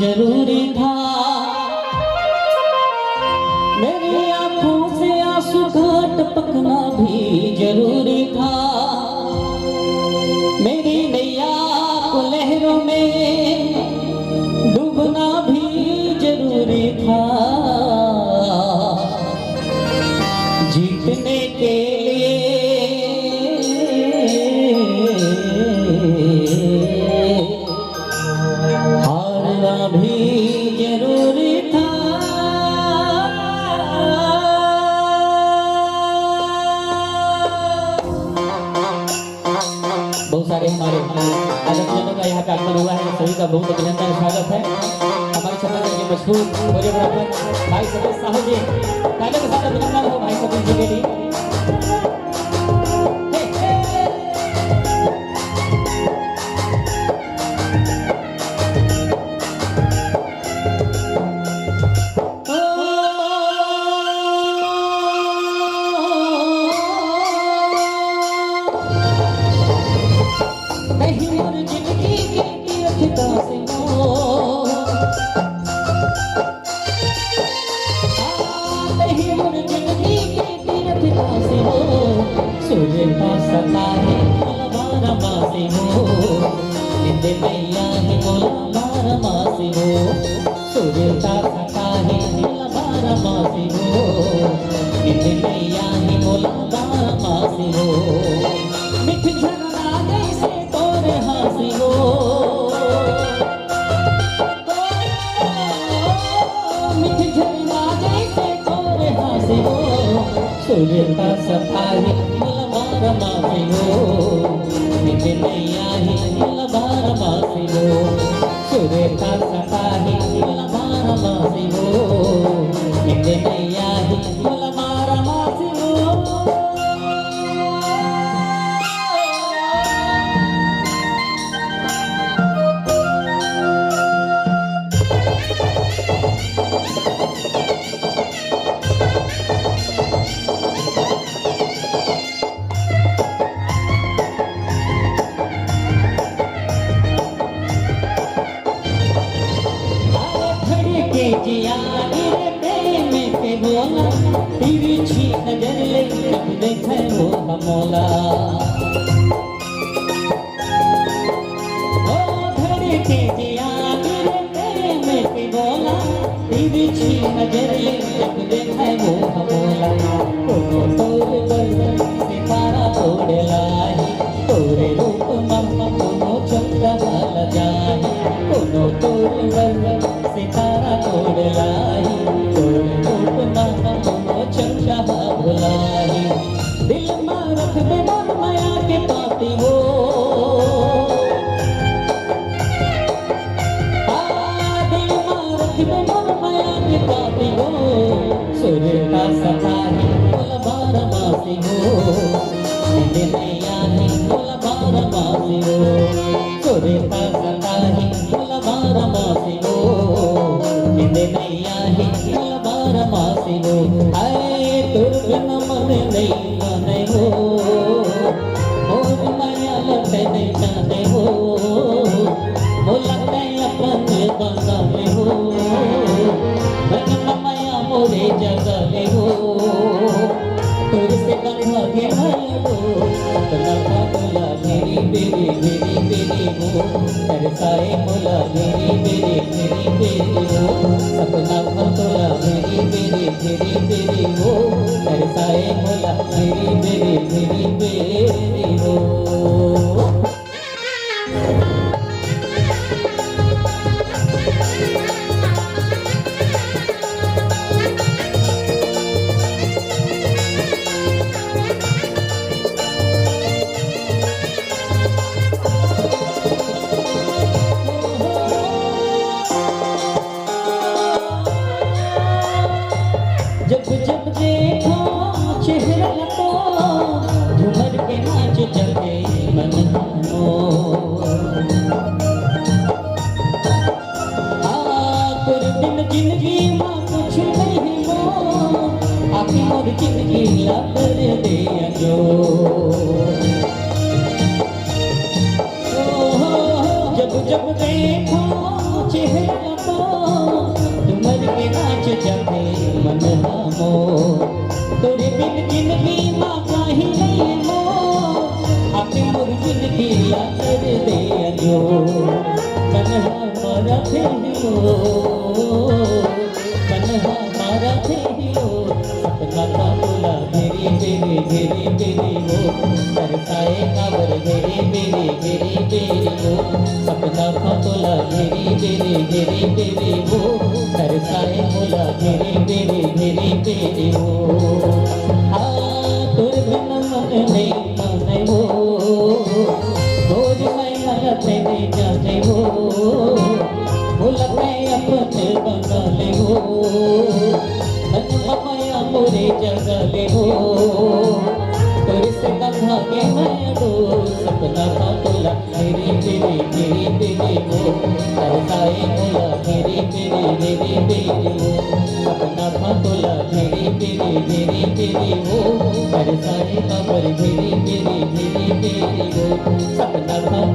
जरूरी था, मेरी आंखों से आंसू घाट पकना भी जरूरी था, मेरी नैया को लहरों में डूबना भी जरूरी था, जीतने के लिए भी जरूरी था। बहुत सारे हमारे आयोजकों का यहाँ पे आगमन हुआ है, सभी का बहुत अभिनंदन स्वागत है। हमारे छत्तीसगढ़ के मशहूर कोरियोग्राफर भाई सतीश साहू जी, तालियों के साथ अभिनंदन हो भाई सतीश जी के लिए। सूर्य का सता है बारह मासी हो, निंदे मैया है मोला बारह मासी हो, सूर्य का सता है बारह मासी हो, निंदे मैया है मोला बारह मासी हो, मिठ झरना जैसे तोरे हासी हो, मिठ झरना जैसे तोरे हासी हो, सूर्य का सता है मासी हो, निंदे मैया ही बारह मासी हो, सूर्य का सता ही बारह मासी हो, निंदे मैया ही बारह मासी हो। तिरछी नजर ले देखे वो हमोला, ओ धड़े के जिया मेरे प्रेम के बोला, तिरछी नजर ले देखे वो हमोला, कोनो तोर बल सितारा तोड़ लाई, तोरे रूप मम्मा कोनो चंद्र बल जाए, कोनो तोर बल सितारा तोड़ लाई, तोरे रूप मम्मा चंद्र भुलाई, दिल में रख दे मन माया के पाती हो, दिल में रख दे मन माया के पाती हो, सूर्य का सता है बारह मासी हो, निंदे मैया है बारह मासी हो, सूर्य का सता है बारह मासी हो, निंदे मैया है बारह मासी हो, तुर्गन मन नहीं माने हो, मोर माया लगे नहीं जाने हो, मोला नया अपन बंगाले हो, मन माया मोरे जगले हो, तुर से गंगा के हलो, सपना का मोला मेरी बेरी मेरी बेरी हो, तरसाए मोला मेरी बेरी मेरी बेरी हो, सपना का मोला मेरी बेरी मेरी बेरी हो, तरसाए मोला मेरी बेरी मेरी बेरी हो। जब जब देखो चेहरा तो आके मोर जिंदगी ला कर दे जो जब जब देखो चेहरा को तुमर के नाच जाते मन हमो तोरे बिन जिंदगी माँ काही नहीं मो आके मोर जिंदगी ला कर दे जो तन्हा मारा थे हो तन्हा मारा थे हो सपना था बोला घेरी बेरी घेरी बेरी हो तरसाए काबर घेरी बेरी घेरी बेरी हो सपना था बोला घेरी बेरी घेरी बेरी हो तरसाए बोला घेरी बेरी घेरी बेरी हो तुर बिन मन नहीं माने हो गोर मैया तेरे जाने हो भूलते अपने बना ले हो माया मोरे जगा ले हो तेरे से कथा के मैं दो सपना था तोला मेरी तेरी मेरी तेरी हो तरसाए मोला मेरी तेरी मेरी तेरी हो सपना था तोला मेरी तेरी मेरी तेरी हो तरसाए कबर मेरी तेरी मेरी तेरी हो सपना था